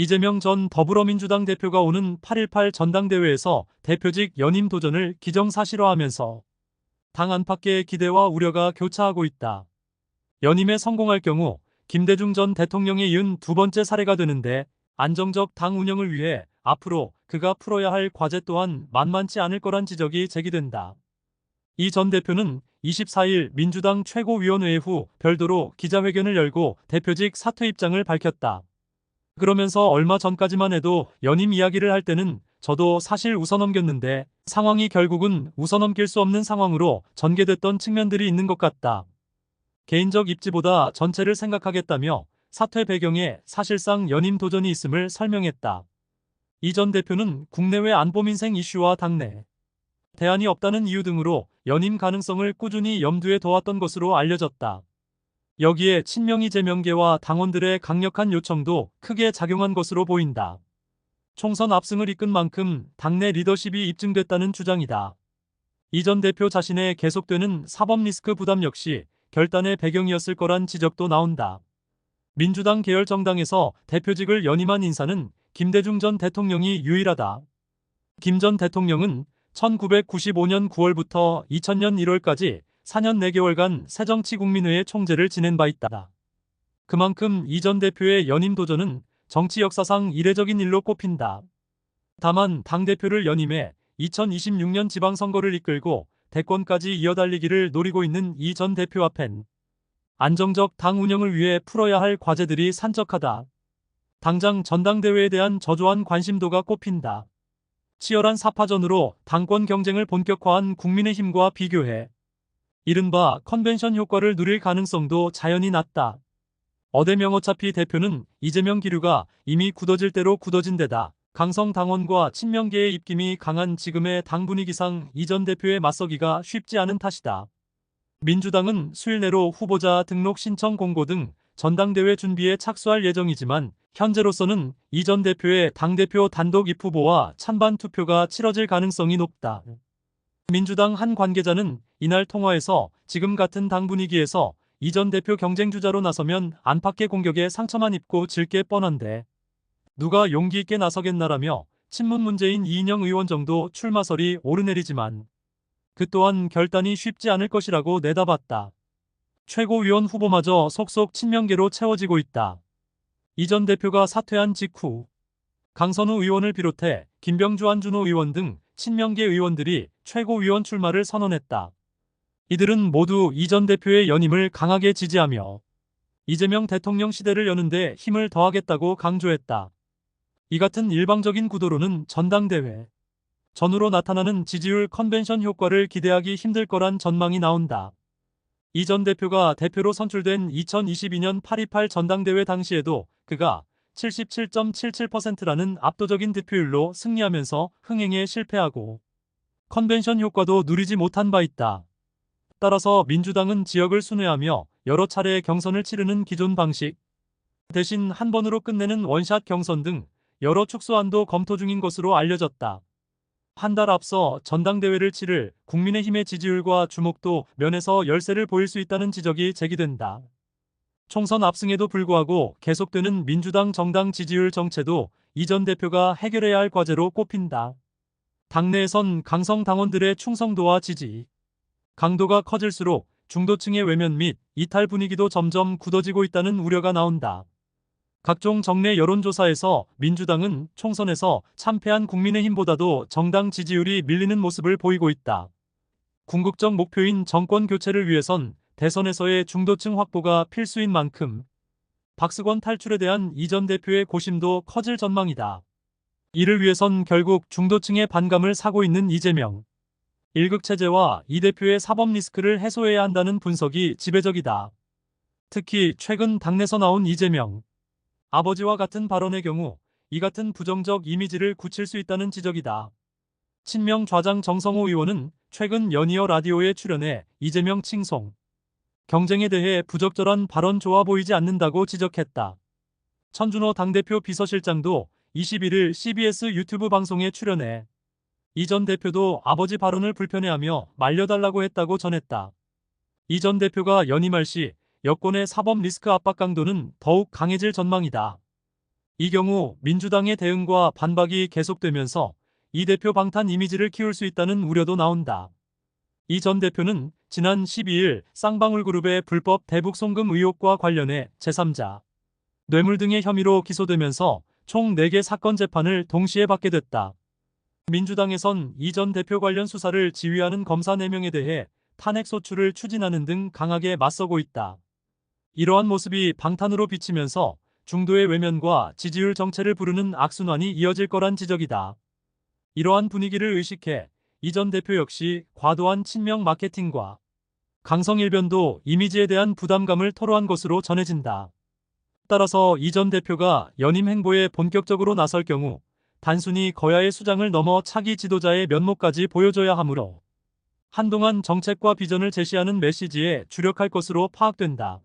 이재명 전 더불어민주당 대표가 오는 8.18 전당대회에서 대표직 연임 도전을 기정사실화하면서 당 안팎의 기대와 우려가 교차하고 있다. 연임에 성공할 경우 김대중 전 대통령에 이은 두 번째 사례가 되는데, 안정적 당 운영을 위해 앞으로 그가 풀어야 할 과제 또한 만만치 않을 거란 지적이 제기된다. 이 전 대표는 24일 민주당 최고위원회의 후 별도로 기자회견을 열고 대표직 사퇴 입장을 밝혔다. 그러면서 얼마 전까지만 해도 연임 이야기를 할 때는 저도 사실 웃어넘겼는데 상황이 결국은 웃어넘길 수 없는 상황으로 전개됐던 측면들이 있는 것 같다. 개인적 입지보다 전체를 생각하겠다며 사퇴 배경에 사실상 연임 도전이 있음을 설명했다. 이 전 대표는 국내외 안보 민생 이슈와 당내 대안이 없다는 이유 등으로 연임 가능성을 꾸준히 염두에 둬왔던 것으로 알려졌다. 여기에 친명이 재명계와 당원들의 강력한 요청도 크게 작용한 것으로 보인다. 총선 압승을 이끈 만큼 당내 리더십이 입증됐다는 주장이다. 이 전 대표 자신의 계속되는 사법 리스크 부담 역시 결단의 배경이었을 거란 지적도 나온다. 민주당 계열 정당에서 대표직을 연임한 인사는 김대중 전 대통령이 유일하다. 김 전 대통령은 1995년 9월부터 2000년 1월까지 4년 4개월간 새정치국민회의 총재를 지낸 바 있다. 그만큼 이 전 대표의 연임 도전은 정치 역사상 이례적인 일로 꼽힌다. 다만 당대표를 연임해 2026년 지방선거를 이끌고 대권까지 이어달리기를 노리고 있는 이 전 대표 앞엔 안정적 당 운영을 위해 풀어야 할 과제들이 산적하다. 당장 전당대회에 대한 저조한 관심도가 꼽힌다. 치열한 사파전으로 당권 경쟁을 본격화한 국민의힘과 비교해 이른바 컨벤션 효과를 누릴 가능성도 자연히 낮다. 어대명 어차피 대표는 이재명 기류가 이미 굳어질 대로 굳어진 데다 강성 당원과 친명계의 입김이 강한 지금의 당 분위기상 이 전 대표에 맞서기가 쉽지 않은 탓이다. 민주당은 수일 내로 후보자 등록 신청 공고 등 전당대회 준비에 착수할 예정이지만 현재로서는 이 전 대표의 당대표 단독 입후보와 찬반 투표가 치러질 가능성이 높다. 민주당 한 관계자는 이날 통화에서 지금 같은 당 분위기에서 이 전 대표 경쟁주자로 나서면 안팎의 공격에 상처만 입고 질 게 뻔한데 누가 용기 있게 나서겠나라며 친문 문재인 이인영 의원 정도 출마설이 오르내리지만 그 또한 결단이 쉽지 않을 것이라고 내다봤다. 최고위원 후보마저 속속 친명계로 채워지고 있다. 이 전 대표가 사퇴한 직후 강선우 의원을 비롯해 김병주 안준호 의원 등 친명계 의원들이 최고위원 출마를 선언했다. 이들은 모두 이 전 대표의 연임을 강하게 지지하며 이재명 대통령 시대를 여는데 힘을 더하겠다고 강조했다. 이 같은 일방적인 구도로는 전당대회 전후로 나타나는 지지율 컨벤션 효과를 기대하기 힘들 거란 전망이 나온다. 이 전 대표가 대표로 선출된 2022년 8.28 전당대회 당시에도 그가 77.77%라는 압도적인 득표율로 승리하면서 흥행에 실패하고 컨벤션 효과도 누리지 못한 바 있다. 따라서 민주당은 지역을 순회하며 여러 차례 경선을 치르는 기존 방식 대신 한 번으로 끝내는 원샷 경선 등 여러 축소안도 검토 중인 것으로 알려졌다. 한 달 앞서 전당대회를 치를 국민의힘의 지지율과 주목도 면에서 열세를 보일 수 있다는 지적이 제기된다. 총선 압승에도 불구하고 계속되는 민주당 정당 지지율 정체도 이 전 대표가 해결해야 할 과제로 꼽힌다. 당내에선 강성 당원들의 충성도와 지지 강도가 커질수록 중도층의 외면 및 이탈 분위기도 점점 굳어지고 있다는 우려가 나온다. 각종 정례 여론조사에서 민주당은 총선에서 참패한 국민의힘보다도 정당 지지율이 밀리는 모습을 보이고 있다. 궁극적 목표인 정권 교체를 위해선 대선에서의 중도층 확보가 필수인 만큼 박스권 탈출에 대한 이 전 대표의 고심도 커질 전망이다. 이를 위해선 결국 중도층의 반감을 사고 있는 이재명 1극 체제와 이 대표의 사법 리스크를 해소해야 한다는 분석이 지배적이다. 특히 최근 당내서 나온 이재명 아버지와 같은 발언의 경우 이 같은 부정적 이미지를 굳힐 수 있다는 지적이다. 친명 좌장 정성호 의원은 최근 연이어 라디오에 출연해 이재명 칭송 경쟁에 대해 부적절한 발언 좋아 보이지 않는다고 지적했다. 천준호 당대표 비서실장도 21일 CBS 유튜브 방송에 출연해 이 전 대표도 아버지 발언을 불편해하며 말려달라고 했다고 전했다. 이 전 대표가 연임할 시 여권의 사법 리스크 압박 강도는 더욱 강해질 전망이다. 이 경우 민주당의 대응과 반박이 계속되면서 이 대표 방탄 이미지를 키울 수 있다는 우려도 나온다. 이 전 대표는 지난 12일 쌍방울그룹의 불법 대북 송금 의혹과 관련해 제3자 뇌물 등의 혐의로 기소되면서 총 4개 사건 재판을 동시에 받게 됐다. 민주당에선 이 전 대표 관련 수사를 지휘하는 검사 4명에 대해 탄핵 소추를 추진하는 등 강하게 맞서고 있다. 이러한 모습이 방탄으로 비치면서 중도의 외면과 지지율 정체를 부르는 악순환이 이어질 거란 지적이다. 이러한 분위기를 의식해 이 전 대표 역시 과도한 친명 마케팅과 강성일변도 이미지에 대한 부담감을 토로한 것으로 전해진다. 따라서 이 전 대표가 연임 행보에 본격적으로 나설 경우 단순히 거야의 수장을 넘어 차기 지도자의 면모까지 보여줘야 하므로 한동안 정책과 비전을 제시하는 메시지에 주력할 것으로 파악된다.